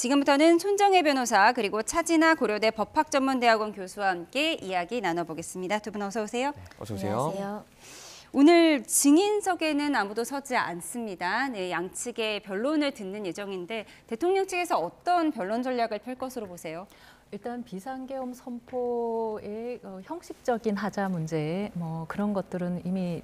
지금부터는 손정혜 변호사 그리고 차진아 고려대 법학전문대학원 교수와 함께 이야기 나눠보겠습니다. 두 분 어서 오세요. 어서 오세요. 안녕하세요. 오늘 증인석에는 아무도 서지 않습니다. 네, 양측의 변론을 듣는 예정인데 대통령 측에서 어떤 변론 전략을 펼 것으로 보세요? 일단 비상계엄 선포의 형식적인 하자 문제 그런 것들은 이미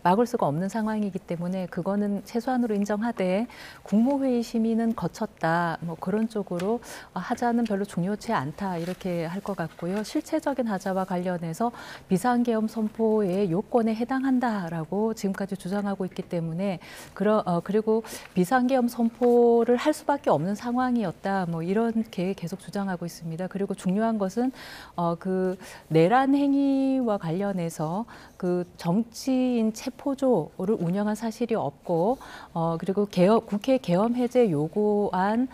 막을 수가 없는 상황이기 때문에 그거는 최소한으로 인정하되 국무회의 심의는 거쳤다 그런 쪽으로 하자는 별로 중요치 않다 이렇게 할 것 같고요. 실체적인 하자와 관련해서 비상계엄 선포의 요건에 해당한다라고 지금까지 주장하고 있기 때문에 그리고 비상계엄 선포를 할 수밖에 없는 상황이었다 이렇게 계속 주장하고 있습니다. 그리고 중요한 것은 그 내란 행위와 관련해서 그 정치인 체포조를 운영한 사실이 없고 그리고 국회 계엄 해제 요구안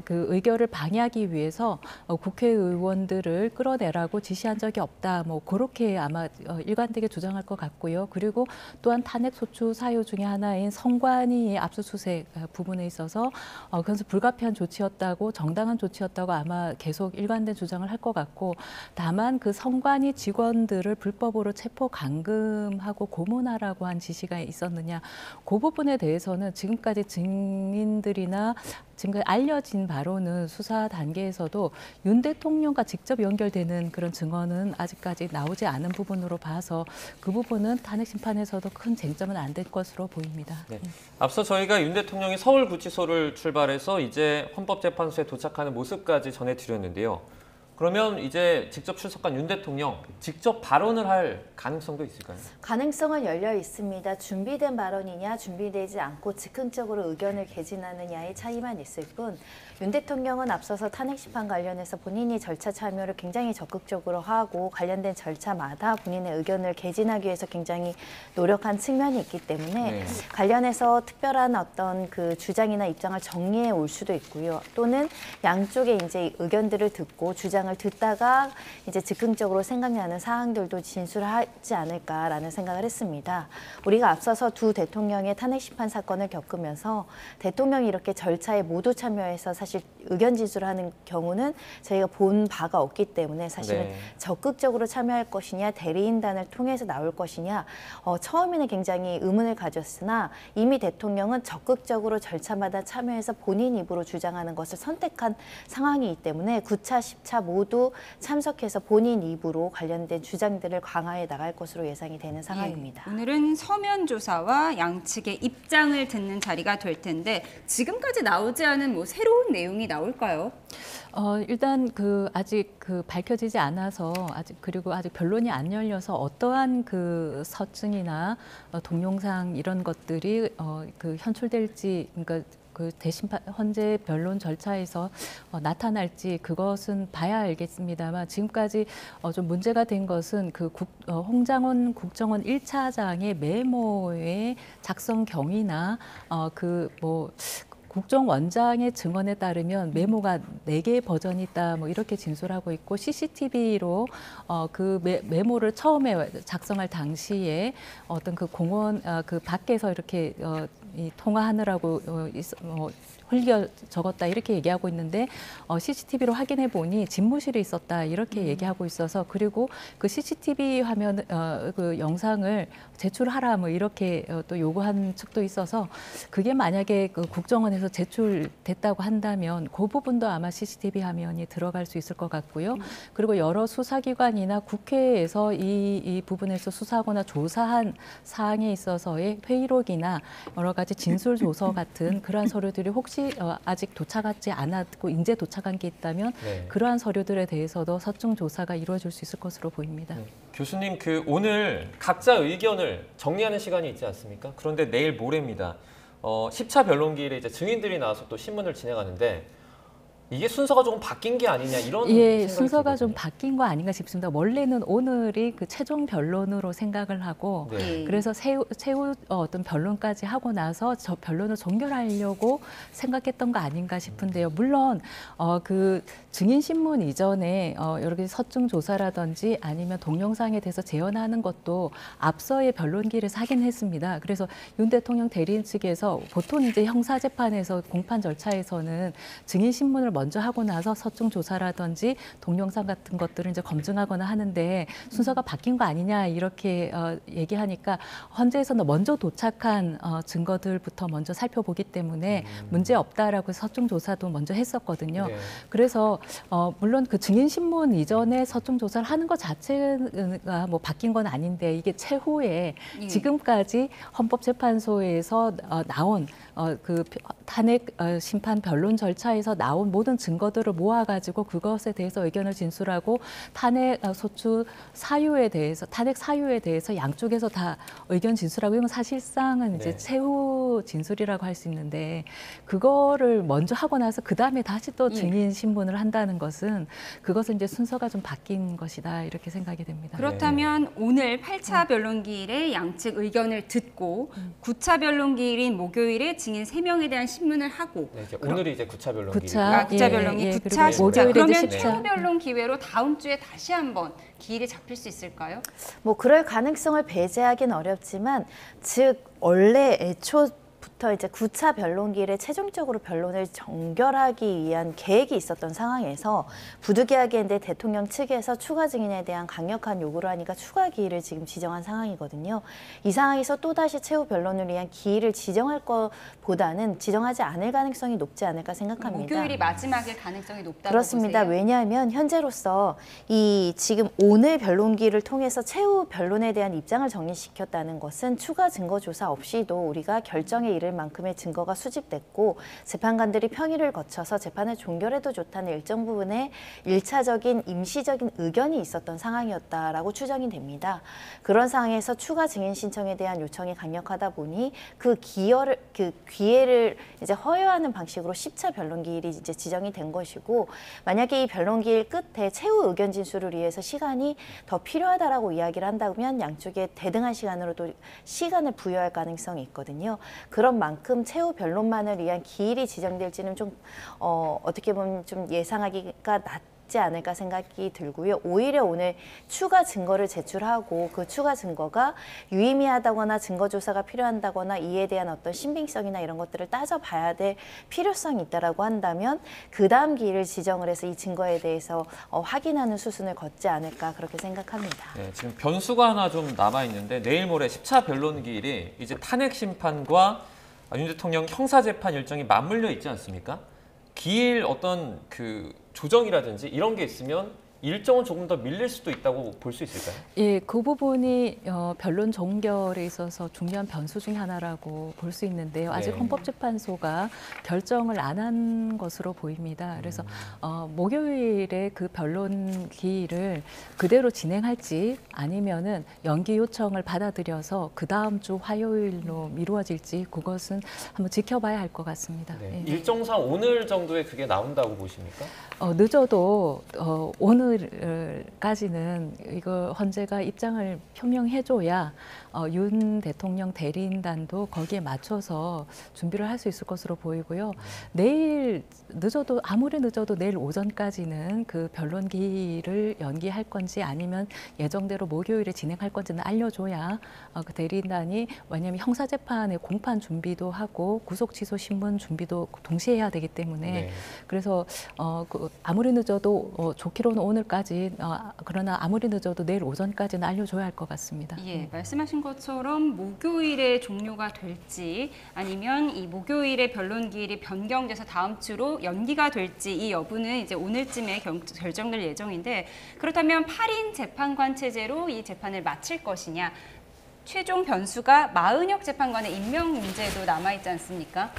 그 의결을 방해하기 위해서 국회의원들을 끌어내라고 지시한 적이 없다. 그렇게 아마 일관되게 주장할 것 같고요. 그리고 또한 탄핵 소추 사유 중에 하나인 선관위 압수수색 부분에 있어서 그래서 불가피한 조치였다고 정당한 조치였다고 아마 계속 일관된 주장을 할 것 같고 다만 그 선관위 직원들을 불법으로 체포 감금하고 고문하라고 한 지시가 있었느냐 그 부분에 대해서는 지금까지 증인들이나 지금까지 알려진 바로는 수사 단계에서도 윤 대통령과 직접 연결되는 그런 증언은 아직까지 나오지 않은 부분으로 봐서 그 부분은 탄핵 심판에서도 큰 쟁점은 안 될 것으로 보입니다. 네. 앞서 저희가 윤 대통령이 서울구치소를 출발해서 이제 헌법재판소에 도착하는 모습까지 전해드렸는데요. 그러면 이제 직접 출석한 윤 대통령 직접 발언을 할 가능성도 있을까요? 가능성은 열려 있습니다. 준비된 발언이냐 준비되지 않고 즉흥적으로 의견을 개진하느냐의 차이만 있을 뿐 윤 대통령은 앞서서 탄핵 심판 관련해서 본인이 절차 참여를 굉장히 적극적으로 하고 관련된 절차마다 본인의 의견을 개진하기 위해서 굉장히 노력한 측면이 있기 때문에 관련해서 특별한 어떤 그 주장이나 입장을 정리해 올 수도 있고요. 또는 양쪽의 이제 의견들을 듣고 주장을 듣다가 이제 즉흥적으로 생각나는 사항들도 진술하지 않을까라는 생각을 했습니다. 우리가 앞서서 두 대통령의 탄핵 심판 사건을 겪으면서 대통령이 이렇게 절차에 모두 참여해서 사실 의견 진술하는 경우는 저희가 본 바가 없기 때문에 사실은 적극적으로 참여할 것이냐 대리인단을 통해서 나올 것이냐 처음에는 굉장히 의문을 가졌으나 이미 대통령은 적극적으로 절차마다 참여해서 본인 입으로 주장하는 것을 선택한 상황이기 때문에 9차, 10차 모두 참석해서 본인 입으로 관련된 주장들을 강화해 나갈 것으로 예상이 되는 상황입니다. 오늘은 서면 조사와 양측의 입장을 듣는 자리가 될 텐데 지금까지 나오지 않은 새로운 내용이 나올까요? 일단 아직 밝혀지지 않아서 그리고 아직 변론이 안 열려서 어떠한 그 서증이나 동영상 이런 것들이 현출될지 그러니까 그 대심판 헌재 변론 절차에서 나타날지 그것은 봐야 알겠습니다만 지금까지 좀 문제가 된 것은 홍장원 국정원 1차장의 메모의 작성 경위나 국정원장의 증언에 따르면 메모가 4개의 버전이 있다 이렇게 진술하고 있고 CCTV로 그 메모를 처음에 작성할 당시에 어떤 그 공원 그 밖에서 이렇게 통화하느라고 흘려 적었다 이렇게 얘기하고 있는데 CCTV로 확인해 보니 집무실에 있었다 이렇게 얘기하고 있어서 그리고 그 CCTV 화면 그 영상을 제출하라 이렇게 또 요구한 측도 있어서 그게 만약에 그 국정원에서 제출됐다고 한다면 그 부분도 아마 CCTV 화면이 들어갈 수 있을 것 같고요. 그리고 여러 수사기관이나 국회에서 이 부분에서 수사하거나 조사한 사항에 있어서의 회의록이나 여러 가지 진술 조서 같은 그러한 서류들이 혹시 아직 도착하지 않았고 이제 도착한 게 있다면 그러한 서류들에 대해서도 서증 조사가 이루어질 수 있을 것으로 보입니다. 교수님, 오늘 각자 의견을 정리하는 시간이 있지 않습니까? 그런데 내일 모레입니다. 10차 변론기일에 이제 증인들이 나와서 또 신문을 진행하는데 이게 순서가 조금 바뀐 게 아니냐 이런 예, 생각이 순서가 좀 들거든요. 바뀐 거 아닌가 싶습니다. 원래는 오늘이 그 최종 변론으로 생각을 하고 네. 그래서 최후 어떤 변론까지 하고 나서 저 변론을 종결하려고 생각했던 거 아닌가 싶은데요. 물론 그 증인 신문 이전에 여러 가지 서증 조사라든지 아니면 동영상에 대해서 재현하는 것도 앞서의 변론기일에서 하긴 했습니다. 그래서 윤 대통령 대리인 측에서 보통 이제 형사 재판에서 공판 절차에서는 증인 신문을 먼저 하고 나서 서증 조사라든지 동영상 같은 것들을 이제 검증하거나 하는데 순서가 바뀐 거 아니냐 이렇게 얘기하니까 헌재에서는 먼저 도착한 증거들부터 먼저 살펴보기 때문에 문제 없다라고 서증 조사도 먼저 했었거든요. 네. 그래서 물론 그 증인 신문 이전에 서증 조사를 하는 것 자체가 뭐 바뀐 건 아닌데 이게 최후에 지금까지 헌법재판소에서 나온 그 탄핵 심판 변론 절차에서 나온 모든 증거들을 모아가지고 그것에 대해서 의견을 진술하고 탄핵 소추 사유에 대해서 탄핵 사유에 대해서 양쪽에서 다 의견 진술하고 이건 사실상은 이제 네. 최후 진술이라고 할 수 있는데 그거를 먼저 하고 나서 그 다음에 다시 또 증인 신문을 한다는 것은 그것은 이제 순서가 좀 바뀐 것이다 이렇게 생각이 됩니다. 그렇다면 오늘 8차 변론기일에 양측 의견을 듣고 9차 변론기일인 목요일에 증인 3명에 대한 신문을 하고 네, 이제 오늘이 이제 9차 변론기. 구차. 9차 예, 변론이 예, 9차, 그리고 목요일에 그러면 이제 10차. 최후 변론 기회로 다음 주에 다시 한번 기일이 잡힐 수 있을까요? 뭐 그럴 가능성을 배제하기는 어렵지만 즉 원래 애초부터 이제 9차 변론기일에 최종적으로 변론을 정결하기 위한 계획이 있었던 상황에서 부득이하게 대통령 측에서 추가 증인에 대한 강력한 요구를 하니까 추가 기일을 지금 지정한 상황이거든요. 이 상황에서 또다시 최후 변론을 위한 기일을 지정할 것보다는 지정하지 않을 가능성이 높지 않을까 생각합니다. 목요일이 마지막일 가능성이 높다고 그렇습니다. 보세요? 왜냐하면 현재로서 이 지금 오늘 변론기를 통해서 최후 변론에 대한 입장을 정리시켰다는 것은 추가 증거 조사 없이도 우리가 결정에 이를 만큼의 증거가 수집됐고 재판관들이 평일을 거쳐서 재판을 종결해도 좋다는 일정 부분의 일차적인 임시적인 의견이 있었던 상황이었다라고 추정이 됩니다. 그런 상황에서 추가 증인 신청에 대한 요청이 강력하다 보니 그 기회를 이제 허용하는 방식으로 10차 변론기일이 이제 지정이 된 것이고 만약에 이 변론기일 끝에 최후 의견 진술을 위해서 시간이 더 필요하다라고 이야기를 한다면 양쪽에 대등한 시간으로 또 시간을 부여할 가능성이 있거든요. 그런 만큼 최후 변론만을 위한 기일이 지정될지는 좀 어떻게 보면 좀 예상하기가 낮지 않을까 생각이 들고요. 오히려 오늘 추가 증거를 제출하고 그 추가 증거가 유의미하다거나 증거 조사가 필요한다거나 이에 대한 어떤 신빙성이나 이런 것들을 따져봐야 될 필요성이 있다라고 한다면 그 다음 기일을 지정을 해서 이 증거에 대해서 확인하는 수순을 걷지 않을까 그렇게 생각합니다. 네, 지금 변수가 하나 좀 남아 있는데 내일 모레 10차 변론기일이 이제 탄핵 심판과 윤 대통령 형사 재판 일정이 맞물려 있지 않습니까? 기일 어떤 그 조정이라든지 이런 게 있으면 일정은 조금 더 밀릴 수도 있다고 볼 수 있을까요? 예, 그 부분이 변론 종결에 있어서 중요한 변수 중 하나라고 볼 수 있는데요. 아직 네. 헌법재판소가 결정을 안 한 것으로 보입니다. 그래서 목요일에 그 변론 기일을 그대로 진행할지 아니면은 연기 요청을 받아들여서 그 다음 주 화요일로 미루어질지 그것은 한번 지켜봐야 할 것 같습니다. 네. 예. 일정상 오늘 정도에 그게 나온다고 보십니까? 늦어도 오늘까지는 이거 헌재가 입장을 표명해줘야 윤 대통령 대리인단도 거기에 맞춰서 준비를 할 수 있을 것으로 보이고요. 내일 늦어도 아무리 늦어도 내일 오전까지는 그 변론기를 연기할 건지 아니면 예정대로 목요일에 진행할 건지는 알려줘야 그 대리인단이 왜냐하면 형사재판의 공판 준비도 하고 구속취소 신문 준비도 동시에 해야 되기 때문에 네. 그래서 아무리 늦어도 좋기로는 오늘까지 그러나 아무리 늦어도 내일 오전까지는 알려줘야 할 것 같습니다. 예, 말씀하신 것처럼 목요일에 종료가 될지 아니면 이 목요일에 변론 기일이 변경돼서 다음 주로 연기가 될지 이 여부는 이제 오늘쯤에 결정될 예정인데 그렇다면 8인 재판관 체제로 이 재판을 마칠 것이냐 최종 변수가 마은혁 재판관의 임명 문제도 남아있지 않습니까?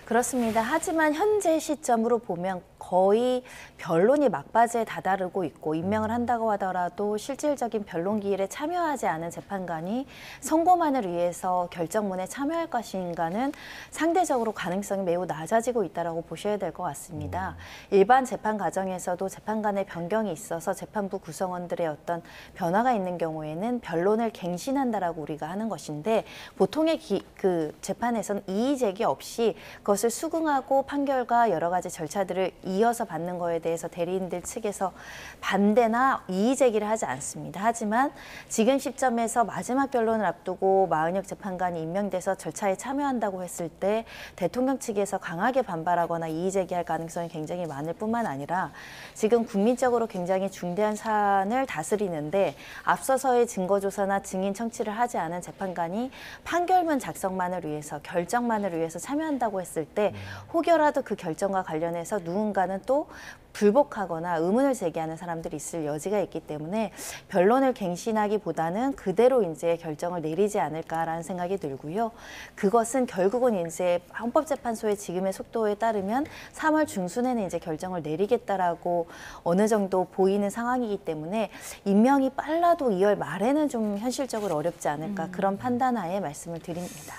그렇습니다. 하지만 현재 시점으로 보면 거의 변론이 막바지에 다다르고 있고 임명을 한다고 하더라도 실질적인 변론 기일에 참여하지 않은 재판관이 선고만을 위해서 결정문에 참여할 것인가는 상대적으로 가능성이 매우 낮아지고 있다고 보셔야 될 것 같습니다. 일반 재판 과정에서도 재판관의 변경이 있어서 재판부 구성원들의 어떤 변화가 있는 경우에는 변론을 갱신한다라고 우리가 하는 것인데 보통의 그 재판에서는 이의 제기 없이 그것을 수긍하고 판결과 여러 가지 절차들을 이어서 받는 거에 대해서 대리인들 측에서 반대나 이의 제기를 하지 않습니다. 하지만 지금 시점에서 마지막 변론을 앞두고 마은혁 재판관이 임명돼서 절차에 참여한다고 했을 때 대통령 측에서 강하게 반발하거나 이의 제기할 가능성이 굉장히 많을 뿐만 아니라 지금 국민적으로 굉장히 중대한 사안을 다스리는데 앞서서의 증거조사나 증인 청취를 하지 않은 재판관이 판결문 작성만을 위해서 결정만을 위해서 참여한다고 했을 때 혹여라도 그 결정과 관련해서 누군가는 또 불복하거나 의문을 제기하는 사람들이 있을 여지가 있기 때문에 변론을 갱신하기보다는 그대로 이제 결정을 내리지 않을까라는 생각이 들고요. 그것은 결국은 이제 헌법재판소의 지금의 속도에 따르면 3월 중순에는 이제 결정을 내리겠다라고 어느 정도 보이는 상황이기 때문에 임명이 빨라도 2월 말에는 좀 현실적으로 어렵지 않을까 그런 판단하에 말씀을 드립니다.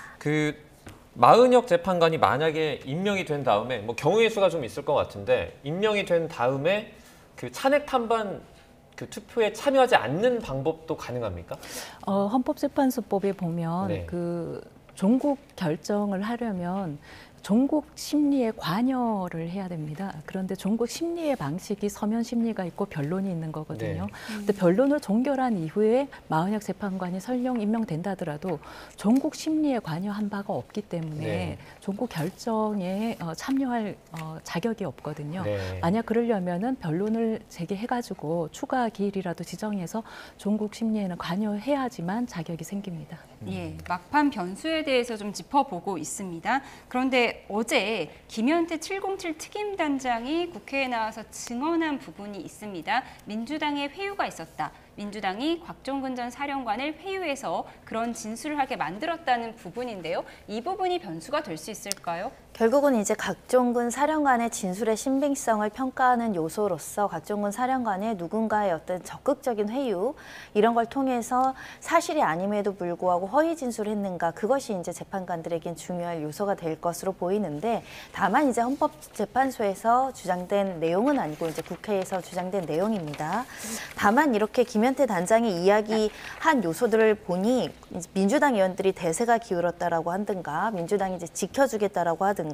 마은혁 재판관이 만약에 임명이 된 다음에 뭐 경우의 수가 좀 있을 것 같은데 임명이 된 다음에 그 찬핵 탄반 그 투표에 참여하지 않는 방법도 가능합니까? 헌법재판소법에 보면 네. 그 종국 결정을 하려면 종국 심리에 관여를 해야 됩니다. 그런데 종국 심리의 방식이 서면 심리가 있고 변론이 있는 거거든요. 네. 근데 변론을 종결한 이후에 마은혁 재판관이 설령 임명된다 하더라도 종국 심리에 관여한 바가 없기 때문에 네. 종국 결정에 참여할 자격이 없거든요. 네. 만약 그러려면은 변론을 재개해가지고 추가 기일이라도 지정해서 종국 심리에는 관여해야지만 자격이 생깁니다. 예, 막판 변수에 대해서 좀 짚어보고 있습니다. 그런데 어제 김현태 707 특임단장이 국회에 나와서 증언한 부분이 있습니다. 민주당의 회유가 있었다. 민주당이 곽종근 전 사령관을 회유해서 그런 진술을 하게 만들었다는 부분인데요. 이 부분이 변수가 될 수 있을까요? 결국은 이제 곽종근 사령관의 진술의 신빙성을 평가하는 요소로서 곽종근 사령관의 누군가의 어떤 적극적인 회유 이런 걸 통해서 사실이 아님에도 불구하고 허위 진술했는가 그것이 이제 재판관들에겐 중요할 요소가 될 것으로 보이는데 다만 이제 헌법재판소에서 주장된 내용은 아니고 이제 국회에서 주장된 내용입니다. 다만 이렇게 김현태 단장이 이야기한 요소들을 보니 민주당 의원들이 대세가 기울었다라고 하든가 민주당이 이제 지켜주겠다라고 하든가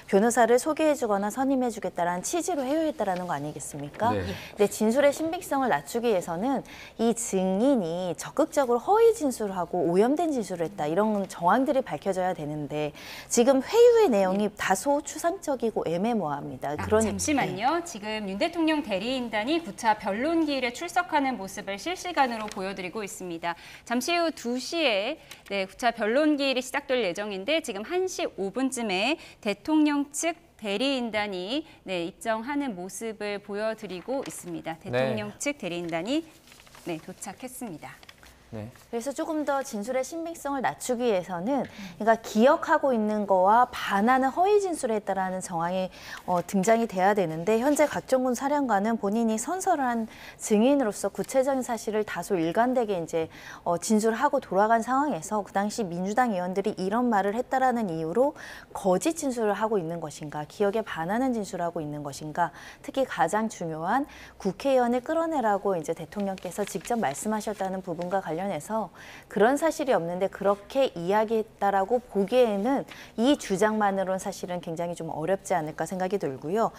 변호사를 소개해주거나 선임해주겠다라는 취지로 회유했다라는 거 아니겠습니까? 네. 근데 진술의 신빙성을 낮추기 위해서는 이 증인이 적극적으로 허위 진술하고 오염된 진술을 했다 이런 정황들이 밝혀져야 되는데 지금 회유의 내용이 다소 추상적이고 애매모호합니다. 그러니까 잠시만요. 지금 윤 대통령 대리인단이 9차 변론기일에 출석하는 모습을 실시간으로 보여드리고 있습니다. 잠시 후 2시에 9차 변론기일이 시작될 예정인데 지금 1시 5분쯤에 대통령 측 대리인단이 입정하는 모습을 보여드리고 있습니다. 대통령 측 대리인단이 도착했습니다. 네. 그래서 조금 더 진술의 신빙성을 낮추기 위해서는 그러니까 기억하고 있는 거와 반하는 허위 진술을 했다라는 정황이 등장이 돼야 되는데 현재 곽종근 사령관은 본인이 선설한 증인으로서 구체적인 사실을 다소 일관되게 이제 진술하고 돌아간 상황에서 그 당시 민주당 의원들이 이런 말을 했다라는 이유로 거짓 진술을 하고 있는 것인가, 기억에 반하는 진술하고 있는 것인가, 특히 가장 중요한 국회의원을 끌어내라고 이제 대통령께서 직접 말씀하셨다는 부분과 관련해서 그런 사실이 없는데 그렇게 이야기했다라고 보기에는 이 주장만으로는 사실은 굉장히 좀 어렵지 않을까 생각이 들고요.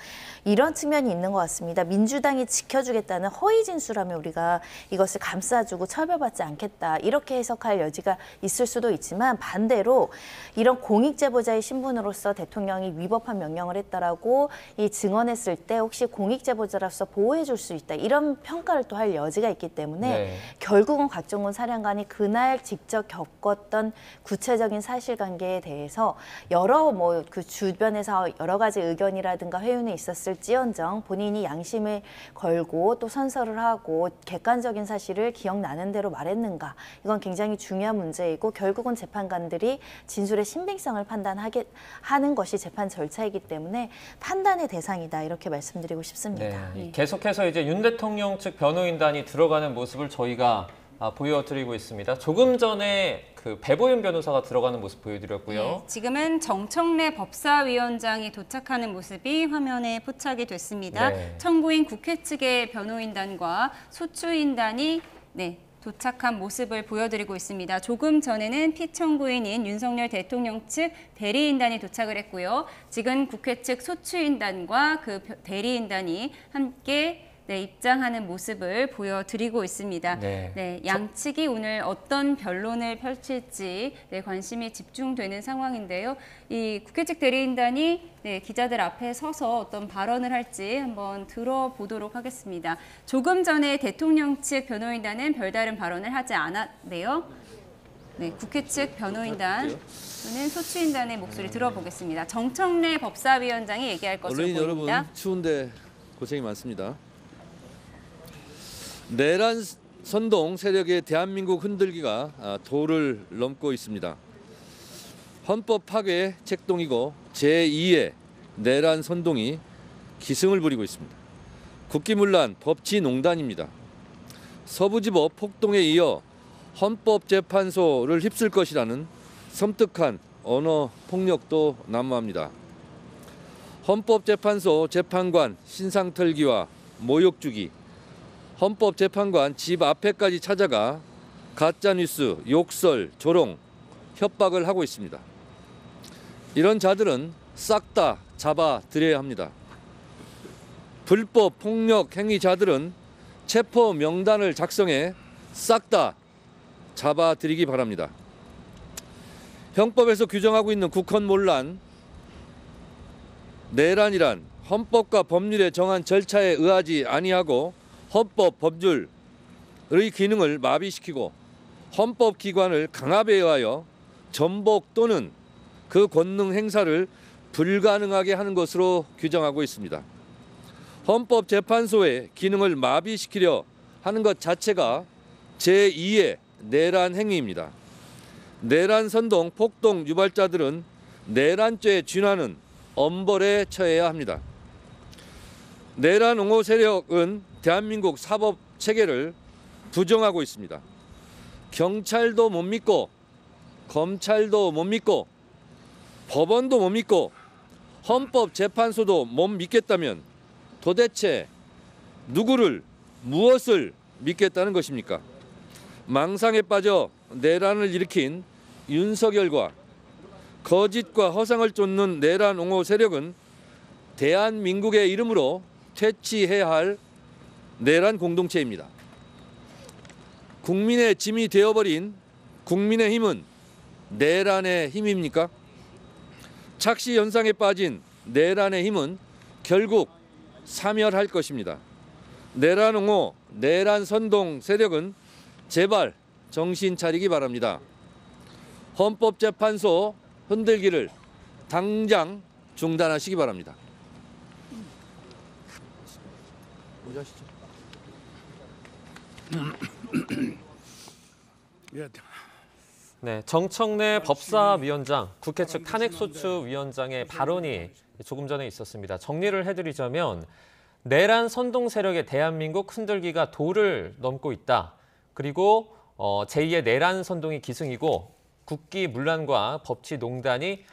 이런 측면이 있는 것 같습니다. 민주당이 지켜주겠다는 허위 진술하면 우리가 이것을 감싸주고 처벌받지 않겠다 이렇게 해석할 여지가 있을 수도 있지만 반대로 이런 공익제보자의 신분으로서 대통령이 위법한 명령을 했다라고 이 증언했을 때 혹시 공익제보자로서 보호해 줄 수 있다 이런 평가를 또 할 여지가 있기 때문에 결국은 곽종근 김성훈 사령관이 그날 직접 겪었던 구체적인 사실관계에 대해서 여러 그 주변에서 여러 가지 의견이라든가 회유는 있었을지언정 본인이 양심을 걸고 또 선서를 하고 객관적인 사실을 기억나는 대로 말했는가, 이건 굉장히 중요한 문제이고 결국은 재판관들이 진술의 신빙성을 판단하는 것이 재판 절차이기 때문에 판단의 대상이다, 이렇게 말씀드리고 싶습니다. 네, 계속해서 이제 윤 대통령 측 변호인단이 들어가는 모습을 저희가 보여드리고 있습니다. 조금 전에 그 배보윤 변호사가 들어가는 모습 보여드렸고요. 네, 지금은 정청래 법사위원장이 도착하는 모습이 화면에 포착이 됐습니다. 네. 청구인 국회 측의 변호인단과 소추인단이 도착한 모습을 보여드리고 있습니다. 조금 전에는 피청구인인 윤석열 대통령 측 대리인단이 도착을 했고요. 지금 국회 측 소추인단과 그 대리인단이 함께 입장하는 모습을 보여드리고 있습니다. 네. 양측이 오늘 어떤 변론을 펼칠지 관심이 집중되는 상황인데요. 이 국회 측 대리인단이 기자들 앞에 서서 어떤 발언을 할지 한번 들어보도록 하겠습니다. 조금 전에 대통령 측 변호인단은 별다른 발언을 하지 않았네요. 국회 측 변호인단 또는 소추인단의 목소리 들어보겠습니다. 정청래 법사위원장이 얘기할 것으로 언론인 보입니다. 여러분, 추운데 고생이 많습니다. 내란 선동 세력의 대한민국 흔들기가 도를 넘고 있습니다. 헌법 파괴 책동이고 제2의 내란 선동이 기승을 부리고 있습니다. 국기문란 법치농단입니다. 서부지법 폭동에 이어 헌법재판소를 휩쓸 것이라는 섬뜩한 언어 폭력도 난무합니다. 헌법재판소 재판관 신상털기와 모욕주기, 헌법재판관 집 앞에까지 찾아가 가짜뉴스, 욕설, 조롱, 협박을 하고 있습니다. 이런 자들은 싹 다 잡아들여야 합니다. 불법 폭력 행위자들은 체포 명단을 작성해 싹 다 잡아들이기 바랍니다. 형법에서 규정하고 있는 국헌문란, 내란이란 헌법과 법률에 정한 절차에 의하지 아니하고 헌법, 법률의 기능을 마비시키고 헌법기관을 강압에 의하여 전복 또는 그 권능 행사를 불가능하게 하는 것으로 규정하고 있습니다. 헌법재판소의 기능을 마비시키려 하는 것 자체가 제2의 내란 행위입니다. 내란 선동, 폭동 유발자들은 내란죄에 준하는 엄벌에 처해야 합니다. 내란 옹호 세력은 대한민국 사법 체계를 부정하고 있습니다. 경찰도 못 믿고, 검찰도 못 믿고, 법원도 못 믿고, 헌법재판소도 못 믿겠다면 도대체 누구를, 무엇을 믿겠다는 것입니까? 망상에 빠져 내란을 일으킨 윤석열과 거짓과 허상을 쫓는 내란 옹호 세력은 대한민국의 이름으로 퇴치해야 할 내란 공동체입니다. 국민의 짐이 되어버린 국민의힘은 내란의 힘입니까? 착시 현상에 빠진 내란의 힘은 결국 사멸할 것입니다. 내란 옹호, 내란 선동 세력은 제발 정신 차리기 바랍니다. 헌법재판소 흔들기를 당장 중단하시기 바랍니다. 먼저 하시죠. 네, 정청래 법사위원장, 국회 측 탄핵소추위원장의 발언이 조금 전에 있었습니다. 정리를 해드리자면 내란 선동 세력의 대한민국 흔들기가 도를 넘고 있다. 그리고 제2의 내란 선동이 기승이고 국기 문란과 법치 농단이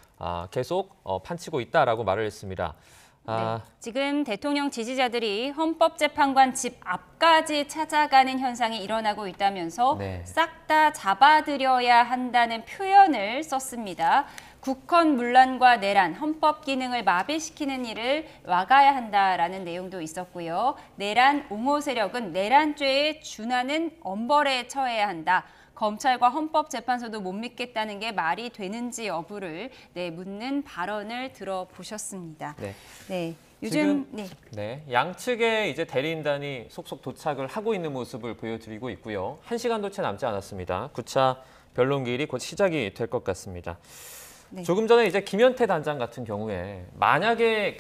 계속 판치고 있다라고 말을 했습니다. 지금 대통령 지지자들이 헌법재판관 집 앞까지 찾아가는 현상이 일어나고 있다면서 싹 다 잡아들여야 한다는 표현을 썼습니다. 국헌문란과 내란, 헌법 기능을 마비시키는 일을 막아야 한다라는 내용도 있었고요. 내란 옹호 세력은 내란죄에 준하는 엄벌에 처해야 한다. 검찰과 헌법재판소도 못 믿겠다는 게 말이 되는지 여부를 묻는 발언을 들어보셨습니다. 네, 요즘 네, 양측의 이제 대리인단이 속속 도착을 하고 있는 모습을 보여드리고 있고요. 1시간도 채 남지 않았습니다. 9차 변론기일이 곧 시작이 될 것 같습니다. 네. 조금 전에 이제 김현태 단장 같은 경우에 만약에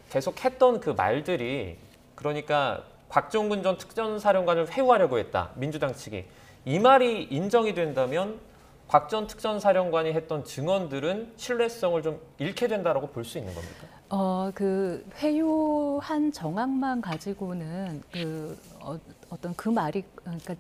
계속 했던 그 말들이 그러니까 곽종근 전 특전사령관을 회유하려고 했다. 민주당 측이. 이 말이 인정이 된다면 곽 전 특전사령관이 했던 증언들은 신뢰성을 좀 잃게 된다라고 볼 수 있는 겁니까? 그 회유한 정황만 가지고는 어떤 그 말이 그러니까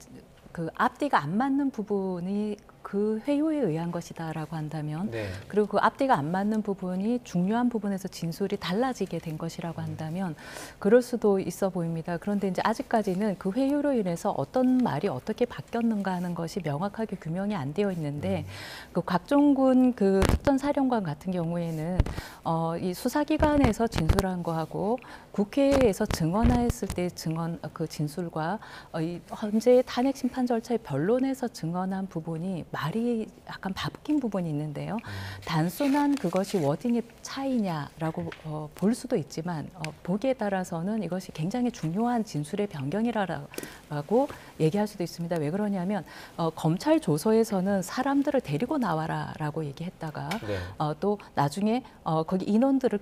그 앞뒤가 안 맞는 부분이 그 회유에 의한 것이다라고 한다면 네. 그리고 그 앞뒤가 안 맞는 부분이 중요한 부분에서 진술이 달라지게 된 것이라고 한다면 그럴 수도 있어 보입니다. 그런데 이제 아직까지는 그 회유로 인해서 어떤 말이 어떻게 바뀌었는가 하는 것이 명확하게 규명이 안 되어 있는데 그 곽종군 그 특전사령관 같은 경우에는 이 수사기관에서 진술한 거하고 국회에서 증언하였을 때 그 진술과 이 현재 탄핵 심판 절차의 변론에서 증언한 부분이 말이 약간 바뀐 부분이 있는데요. 단순한 그것이 워딩의 차이냐라고 볼 수도 있지만 보기에 따라서는 이것이 굉장히 중요한 진술의 변경이라고 얘기할 수도 있습니다. 왜 그러냐면 검찰 조서에서는 사람들을 데리고 나와라라고 얘기했다가 네. 또 나중에 거기 인원들을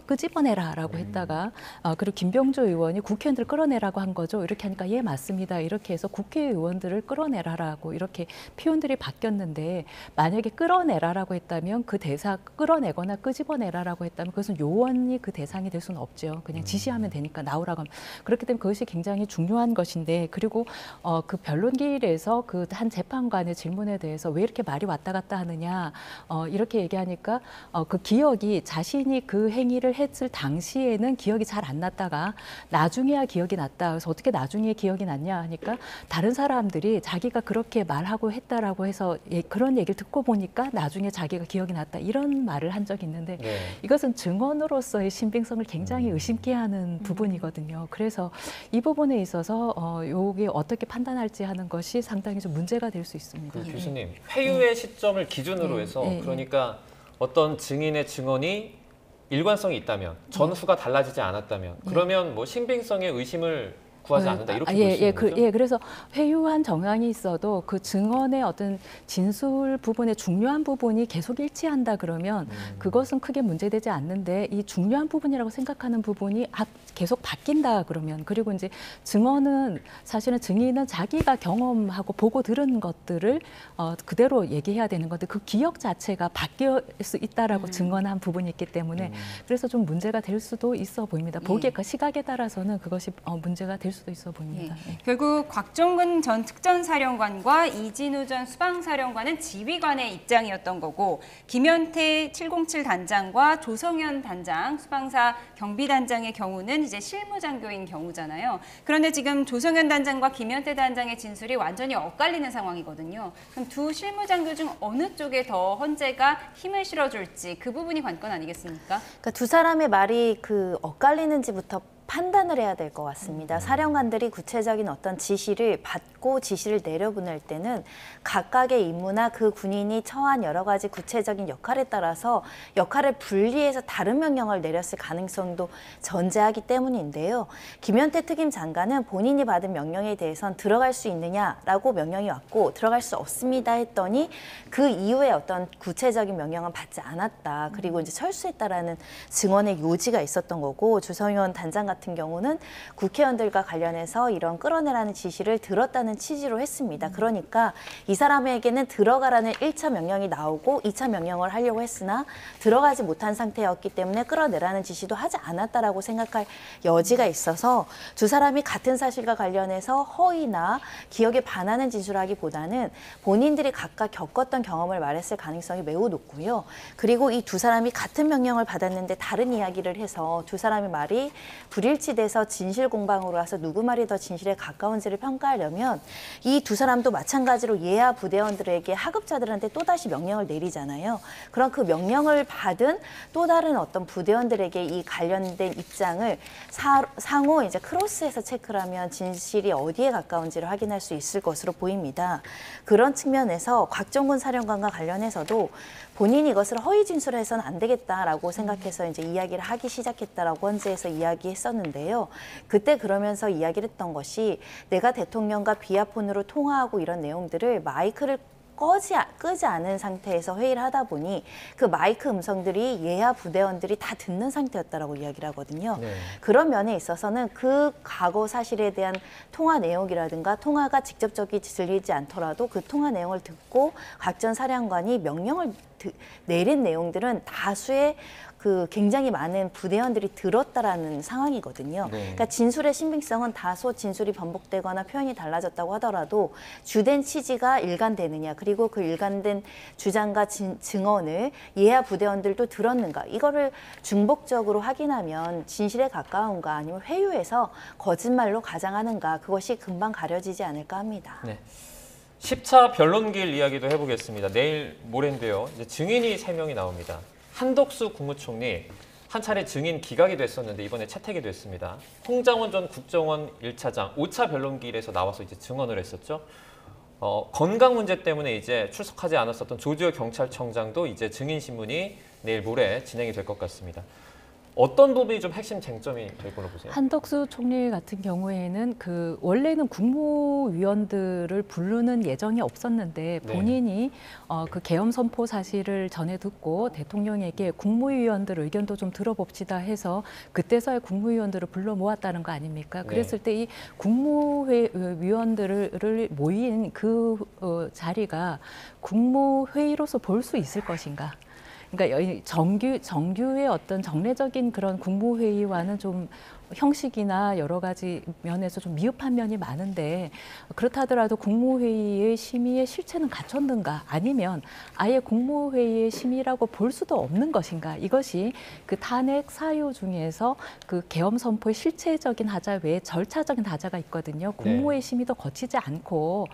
끄집어내라라고 했다가 그리고 김병조 의원이 국회의원들을 끌어내라고 한 거죠. 이렇게 하니까 예 맞습니다. 이렇게 해서 국회의원들을 끌어내라라고 이렇게 표현들이 바뀌었는데 만약에 끌어내라라고 했다면 그 대사 끌어내거나 끄집어내라라고 했다면 그것은 요원이 그 대상이 될 수는 없죠. 그냥 지시하면 되니까 나오라고 하면 그렇기 때문에 그것이 굉장히 중요한 것인데 그리고 그 변론기일에서 그 한 재판관의 질문에 대해서 왜 이렇게 말이 왔다 갔다 하느냐 이렇게 얘기하니까 그 기억이 자신이 그 행위를 했을 당시에는 기억이 잘 안 났다가 나중에야 기억이 났다. 그래서 어떻게 나중에 기억이 났냐 하니까 다른 사람들이 자기가 그렇게 말하고 했다라고 해서 그런 얘기를 듣고 보니까 나중에 자기가 기억이 났다. 이런 말을 한 적이 있는데 네. 이것은 증언으로서의 신빙성을 굉장히 의심케 하는 부분이거든요. 그래서 이 부분에 있어서 이게 어떻게 판단할지 하는 것이 상당히 좀 문제가 될 수 있습니다. 그 교수님, 회유의 시점을 기준으로 해서 그러니까 어떤 증인의 증언이 일관성이 있다면 전후가 달라지지 않았다면 그러면 뭐 신빙성의 의심을 구하지 않는다 이렇게 볼 수 있는 거죠? 그래서 회유한 정황이 있어도 그 증언의 어떤 진술 부분의 중요한 부분이 계속 일치한다 그러면 그것은 크게 문제되지 않는데 이 중요한 부분이라고 생각하는 부분이 계속 바뀐다 그러면 그리고 이제 증언은 사실은 증인은 자기가 경험하고 보고 들은 것들을 그대로 얘기해야 되는 건데 그 기억 자체가 바뀔 수 있다라고 증언한 부분이 있기 때문에 그래서 좀 문제가 될 수도 있어 보입니다. 보기에 그 시각에 따라서는 그것이 문제가 될 수도 있어 보입니다. 네. 결국 곽종근 전 특전사령관과 이진우 전 수방사령관은 지휘관의 입장이었던 거고 김현태 707 단장과 조성현 단장 수방사 경비단장의 경우는 이제 실무장교인 경우잖아요. 그런데 지금 조성현 단장과 김현태 단장의 진술이 완전히 엇갈리는 상황이거든요. 그럼 두 실무장교 중 어느 쪽에 더 헌재가 힘을 실어줄지 그 부분이 관건 아니겠습니까? 그러니까 두 사람의 말이 엇갈리는지부터 판단을 해야 될 것 같습니다. 사령관들이 구체적인 어떤 지시를 받고 지시를 내려보낼 때는 각각의 임무나 그 군인이 처한 여러 가지 구체적인 역할에 따라서 역할을 분리해서 다른 명령을 내렸을 가능성도 전제하기 때문인데요. 김현태 특임 장관은 본인이 받은 명령에 대해선 들어갈 수 있느냐라고 명령이 왔고 들어갈 수 없습니다 했더니 그 이후에 어떤 구체적인 명령은 받지 않았다. 그리고 이제 철수했다라는 증언의 요지가 있었던 거고 조성현 단장 같은 경우는 국회의원들과 관련해서 이런 끌어내라는 지시를 들었다는 취지로 했습니다. 그러니까 이 사람에게는 들어가라는 1차 명령이 나오고 2차 명령을 하려고 했으나 들어가지 못한 상태였기 때문에 끌어내라는 지시도 하지 않았다라고 생각할 여지가 있어서 두 사람이 같은 사실과 관련해서 허위나 기억에 반하는 진술하기보다는 본인들이 각각 겪었던 경험을 말했을 가능성이 매우 높고요. 그리고 이 두 사람이 같은 명령을 받았는데 다른 이야기를 해서 두 사람의 말이 불일치돼서 진실 공방으로 가서 누구 말이 더 진실에 가까운지를 평가하려면 이 두 사람도 마찬가지로 예하 부대원들에게 하급자들한테 또다시 명령을 내리잖아요. 그럼 그 명령을 받은 또 다른 어떤 부대원들에게 이 관련된 입장을 상호 이제 크로스해서 체크를 하면 진실이 어디에 가까운지를 확인할 수 있을 것으로 보입니다. 그런 측면에서 곽종근 사령관과 관련해서도 본인이 이것을 허위 진술해서는 안 되겠다라고 생각해서 이제 이야기를 하기 시작했다라고 헌재에서 이야기했었는데요. 그때 그러면서 이야기를 했던 것이 내가 대통령과 비아폰으로 통화하고 이런 내용들을 마이크를 끄지 않은 상태에서 회의를 하다 보니 그 마이크 음성들이 예하 부대원들이 다 듣는 상태였다라고 이야기를 하거든요. 네. 그런 면에 있어서는 그 과거 사실에 대한 통화 내용이라든가 통화가 직접적이 들리지 않더라도 그 통화 내용을 듣고 각 전 사령관이 명령을 내린 내용들은 다수의 그 굉장히 많은 부대원들이 들었다라는 상황이거든요. 네. 그러니까 진술의 신빙성은 다소 진술이 반복되거나 표현이 달라졌다고 하더라도 주된 취지가 일관되느냐, 그리고 그 일관된 주장과 증언을 예하 부대원들도 들었는가, 이거를 중복적으로 확인하면 진실에 가까운가 아니면 회유해서 거짓말로 가장하는가, 그것이 금방 가려지지 않을까 합니다. 네. 10차 변론기일 이야기도 해보겠습니다. 내일 모레인데요. 이제 증인이 3명이 나옵니다. 한덕수 국무총리 한 차례 증인 기각이 됐었는데 이번에 채택이 됐습니다. 홍장원 전 국정원 1차장 5차 변론기일에서 나와서 이제 증언을 했었죠. 건강 문제 때문에 이제 출석하지 않았었던 조지호 경찰청장도 이제 증인 신문이 내일 모레 진행이 될 것 같습니다. 어떤 부분이 좀 핵심 쟁점이 될 걸로 보세요? 한덕수 총리 같은 경우에는 그 원래는 국무위원들을 부르는 예정이 없었는데 본인이 그 계엄 선포 사실을 전해 듣고 대통령에게 국무위원들 의견도 좀 들어봅시다 해서 그때서야 국무위원들을 불러 모았다는 거 아닙니까? 그랬을 때 이 국무위원들을 모인 그 자리가 국무회의로서 볼 수 있을 것인가? 그러니까 정규의 어떤 정례적인 그런 국무회의와는 좀 형식이나 여러 가지 면에서 좀 미흡한 면이 많은데, 그렇다 하더라도 국무회의의 심의의 실체는 갖췄는가, 아니면 아예 국무회의의 심의라고 볼 수도 없는 것인가, 이것이 그 탄핵 사유 중에서 그 계엄 선포의 실체적인 하자 외에 절차적인 하자가 있거든요. 국무회의 심의도 거치지 않고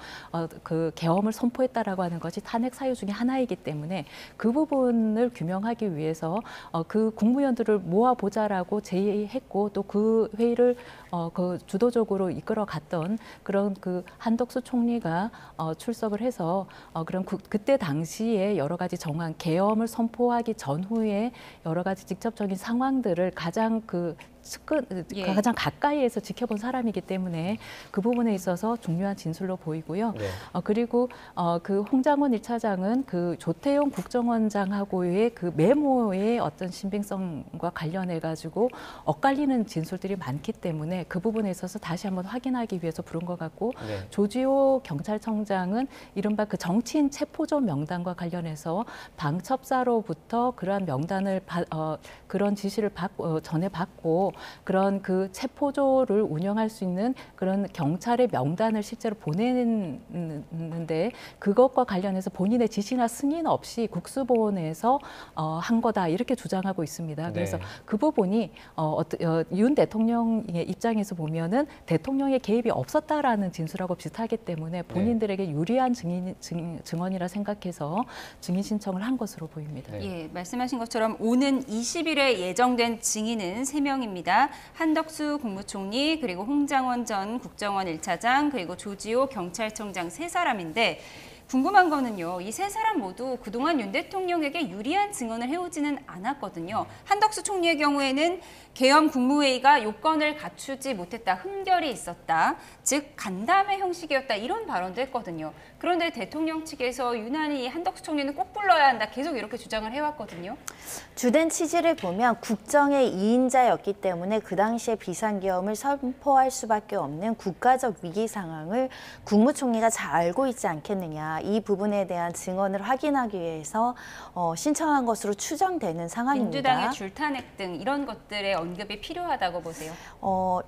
그 계엄을 선포했다라고 하는 것이 탄핵 사유 중에 하나이기 때문에 그 부분을 규명하기 위해서 그 국무위원들을 모아보자라고 제의했고, 또 그 회의를 그 주도적으로 이끌어갔던 그런 그 한덕수 총리가 출석을 해서 그런 그때 당시에 여러 가지 정황, 계엄을 선포하기 전후에 여러 가지 직접적인 상황들을 가장 가장 가까이에서 지켜본 사람이기 때문에 그 부분에 있어서 중요한 진술로 보이고요. 그리고 그 홍장원 1차장은 그 조태용 국정원장하고의 그 메모의 어떤 신빙성과 관련해 가지고 엇갈리는 진술들이 많기 때문에 그 부분에 있어서 다시 한번 확인하기 위해서 부른 것 같고, 조지호 경찰청장은 이른바 그 정치인 체포조 명단과 관련해서 방첩사로부터 그러한 명단을 그런 지시를 전해받고 그런 그 체포조를 운영할 수 있는 그런 경찰의 명단을 실제로 보내는데, 그것과 관련해서 본인의 지시나 승인 없이 국수본에서 한 거다, 이렇게 주장하고 있습니다. 그래서 그 부분이 윤 대통령의 입장에서 보면은 대통령의 개입이 없었다라는 진술하고 비슷하기 때문에 본인들에게 유리한 증언이라 생각해서 증인 신청을 한 것으로 보입니다. 예, 말씀하신 것처럼 오는 20일에 예정된 증인은 3명입니다. 한덕수 국무총리, 그리고 홍장원 전 국정원 1차장, 그리고 조지호 경찰청장 3사람인데, 궁금한 거는요, 이 3사람 모두 그동안 윤 대통령에게 유리한 증언을 해오지는 않았거든요. 한덕수 총리의 경우에는 계엄 국무회의가 요건을 갖추지 못했다, 흠결이 있었다, 즉 간담회 형식이었다, 이런 발언도 했거든요. 그런데 대통령 측에서 유난히 한덕수 총리는 꼭 불러야 한다, 계속 이렇게 주장을 해왔거든요. 주된 취지를 보면 국정의 2인자였기 때문에 그 당시에 비상계엄을 선포할 수밖에 없는 국가적 위기 상황을 국무총리가 잘 알고 있지 않겠느냐, 이 부분에 대한 증언을 확인하기 위해서 신청한 것으로 추정되는 상황입니다. 민주당의 줄탄핵 등 이런 것들의 언급이 필요하다고 보세요?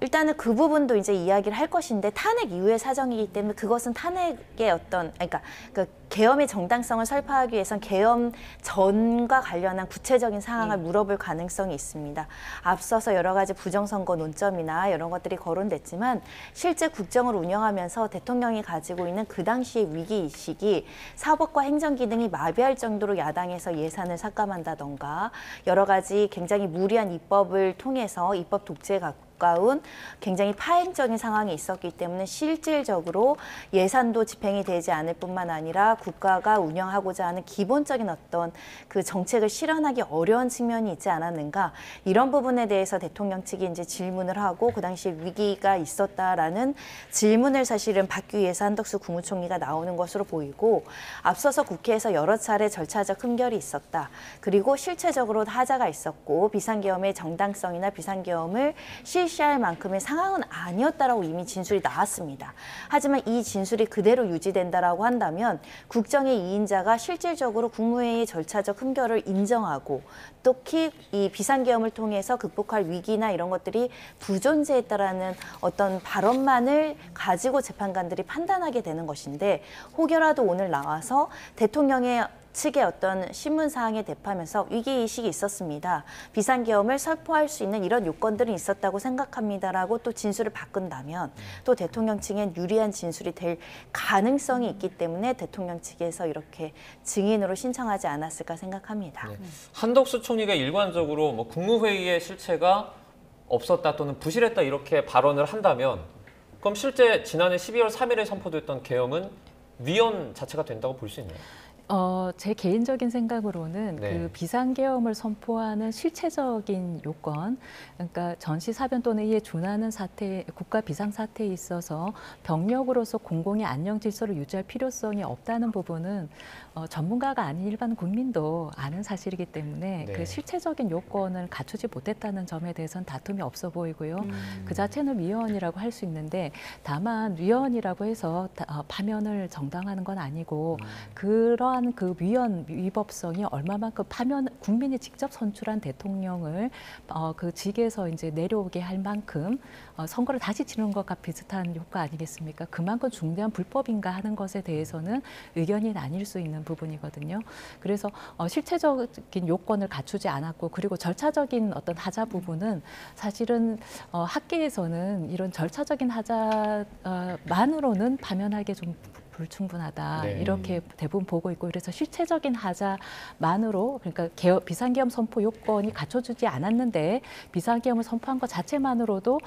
일단은 그 부분도 이제 이야기를 할 것인데, 탄핵 이후의 사정이기 때문에 그것은 탄핵의 어떤, 그러니까 그 계엄의 정당성을 설파하기 위해선 계엄 전과 관련한 구체적인 상황을 물어볼 가능성이 있습니다. 앞서서 여러 가지 부정선거 논점이나 이런 것들이 거론됐지만, 실제 국정을 운영하면서 대통령이 가지고 있는 그 당시의 위기의식이 사법과 행정 기능이 마비할 정도로 야당에서 예산을 삭감한다던가 여러 가지 굉장히 무리한 입법을 통해서 입법 독재에 가까운 굉장히 파행적인 상황이 있었기 때문에 실질적으로 예산도 집행이 되지 않을 뿐만 아니라 국가가 운영하고자 하는 기본적인 어떤 그 정책을 실현하기 어려운 측면이 있지 않았는가, 이런 부분에 대해서 대통령 측이 이제 질문을 하고 그 당시에 위기가 있었다라는 질문을 사실은 받기 위해서 한덕수 국무총리가 나오는 것으로 보이고, 앞서서 국회에서 여러 차례 절차적 흠결이 있었다. 그리고 실체적으로 하자가 있었고 비상계엄의 정당성이나 비상계엄을 실시할 만큼의 상황은 아니었다라고 이미 진술이 나왔습니다. 하지만 이 진술이 그대로 유지된다라고 한다면 국정의 2인자가 실질적으로 국무회의 절차적 흠결을 인정하고 특히 이 비상계엄을 통해서 극복할 위기나 이런 것들이 부존재했다라는 어떤 발언만을 가지고 재판관들이 판단하게 되는 것인데, 혹여라도 오늘 나와서 대통령의 측의 어떤 신문사항에 대표하면서 위기의식이 있었습니다. 비상계엄을 선포할 수 있는 이런 요건들은 있었다고 생각합니다라고 또 진술을 바꾼다면 또 대통령 측엔 유리한 진술이 될 가능성이 있기 때문에 대통령 측에서 이렇게 증인으로 신청하지 않았을까 생각합니다. 네. 한덕수 총리가 일관적으로 뭐 국무회의의 실체가 없었다 또는 부실했다 이렇게 발언을 한다면, 그럼 실제 지난해 12월 3일에 선포됐던 계엄은 위헌 자체가 된다고 볼 수 있나요? 제 개인적인 생각으로는 네. 그 비상계엄을 선포하는 실체적인 요건, 그러니까 전시사변 또는 이에 준하는 사태, 국가 비상사태에 있어서 병력으로서 공공의 안녕 질서를 유지할 필요성이 없다는 부분은 전문가가 아닌 일반 국민도 아는 사실이기 때문에 네. 그 실체적인 요건을 갖추지 못했다는 점에 대해서는 다툼이 없어 보이고요. 그 자체는 위헌이라고 할 수 있는데, 다만 위헌이라고 해서 파면을 정당화하는 건 아니고 그러한 그 위헌 위법성이 얼마만큼 국민이 직접 선출한 대통령을 그 직에서 이제 내려오게 할 만큼 선거를 다시 치르는 것과 비슷한 효과 아니겠습니까? 그만큼 중대한 불법인가 하는 것에 대해서는 의견이 나뉠 수 있는 부분이거든요. 그래서 실체적인 요건을 갖추지 않았고, 그리고 절차적인 어떤 하자 부분은 사실은 학계에서는 이런 절차적인 하자만으로는 파면하기 좀 불충분하다, 네. 이렇게 대부분 보고 있고, 그래서 실체적인 하자만으로, 그러니까 비상계엄 선포 요건이 갖춰주지 않았는데 비상계엄을 선포한 것 자체만으로도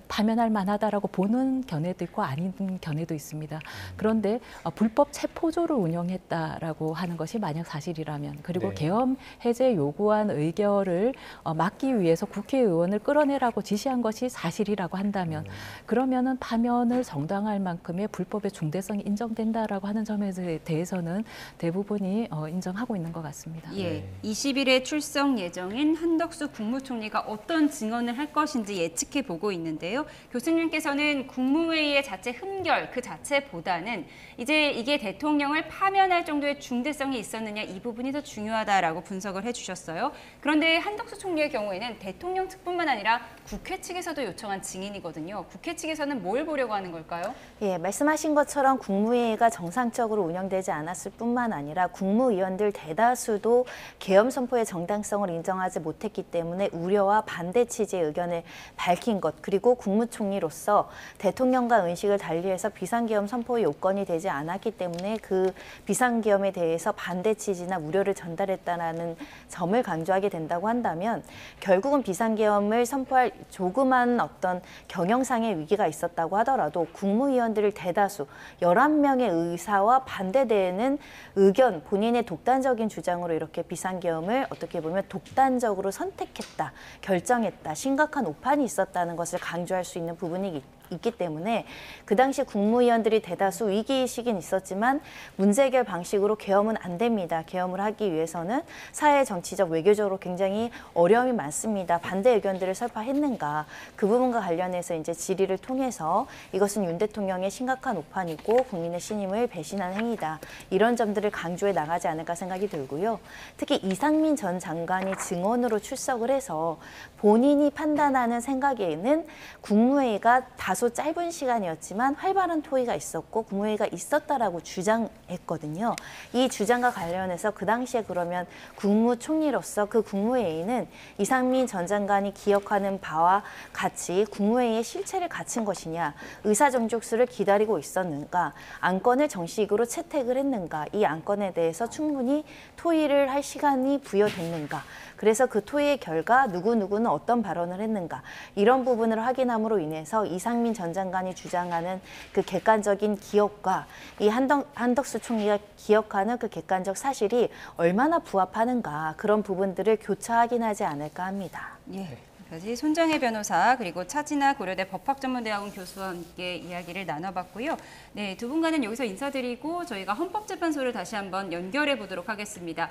파면할 만하다라고 보는 견해도 있고 아닌 견해도 있습니다. 그런데 불법 체포조를 운영했다라고 하는 것이 만약 사실이라면, 그리고 네. 계엄 해제 요구한 의결을 막기 위해서 국회의원을 끌어내라고 지시한 것이 사실이라고 한다면, 그러면은 파면을 정당화할 만큼의 불법의 중대성이 인정된다라고 하는 점에 대해서는 대부분이 인정하고 있는 것 같습니다. 예, 20일에 출석 예정인 한덕수 국무총리가 어떤 증언을 할 것인지 예측해 보고 있는데요. 교수님께서는 국무회의의 자체 흠결 그 자체보다는 이제 이게 대통령을 파면할 정도의 중대성이 있었느냐, 이 부분이 더 중요하다라고 분석을 해주셨어요. 그런데 한덕수 총리의 경우에는 대통령 측뿐만 아니라 국회 측에서도 요청한 증인이거든요. 국회 측에서는 뭘 보려고 하는 걸까요? 예, 말씀하신 것처럼 국무회의가 정상적으로 운영되지 않았을 뿐만 아니라 국무위원들 대다수도 계엄 선포의 정당성을 인정하지 못했기 때문에 우려와 반대 취지의 의견을 밝힌 것, 그리고 국무총리로서 대통령과 의식을 달리해서 비상계엄 선포의 요건이 되지 않았기 때문에 그 비상계엄에 대해서 반대 취지나 우려를 전달했다는 점을 강조하게 된다고 한다면, 결국은 비상계엄을 선포할 조그만 어떤 경영상의 위기가 있었다고 하더라도 국무위원들을 대다수 11명의 의사와 반대되는 의견, 본인의 독단적인 주장으로 이렇게 비상계엄을 어떻게 보면 독단적으로 선택했다, 결정했다, 심각한 오판이 있었다는 것을 강조할 수 있는 부분이 있기 때문에 그 당시 국무위원들이 대다수 위기의식은 있었지만 문제 해결 방식으로 계엄은 안 됩니다. 계엄을 하기 위해서는 사회 정치적 외교적으로 굉장히 어려움이 많습니다. 반대 의견들을 설파했는가, 그 부분과 관련해서 이제 질의를 통해서 이것은 윤 대통령의 심각한 오판이고 국민의 신임을 배신한 행위다, 이런 점들을 강조해 나가지 않을까 생각이 들고요. 특히 이상민 전 장관이 증언으로 출석을 해서 본인이 판단하는 생각에는 국무회의가 다소 짧은 시간이었지만 활발한 토의가 있었고 국무회의가 있었다라고 주장했거든요. 이 주장과 관련해서 그 당시에 그러면 국무총리로서 그 국무회의는 이상민 전 장관이 기억하는 바와 같이 국무회의의 실체를 갖춘 것이냐, 의사정족수를 기다리고 있었는가, 안건을 정식으로 채택을 했는가, 이 안건에 대해서 충분히 토의를 할 시간이 부여됐는가, 그래서 그 토의의 결과 누구누구는 어떤 발언을 했는가 이런 부분을 확인함으로 인해서 이상민 전 장관이 주장하는 그 객관적인 기억과 이 한덕수 총리가 기억하는 그 객관적 사실이 얼마나 부합하는가 그런 부분들을 교차 확인하지 않을까 합니다. 예. 여기까지 손정혜 변호사 그리고 차진아 고려대 법학전문대학원 교수와 함께 이야기를 나눠봤고요. 네, 두 분과는 여기서 인사드리고 저희가 헌법재판소를 다시 한번 연결해 보도록 하겠습니다.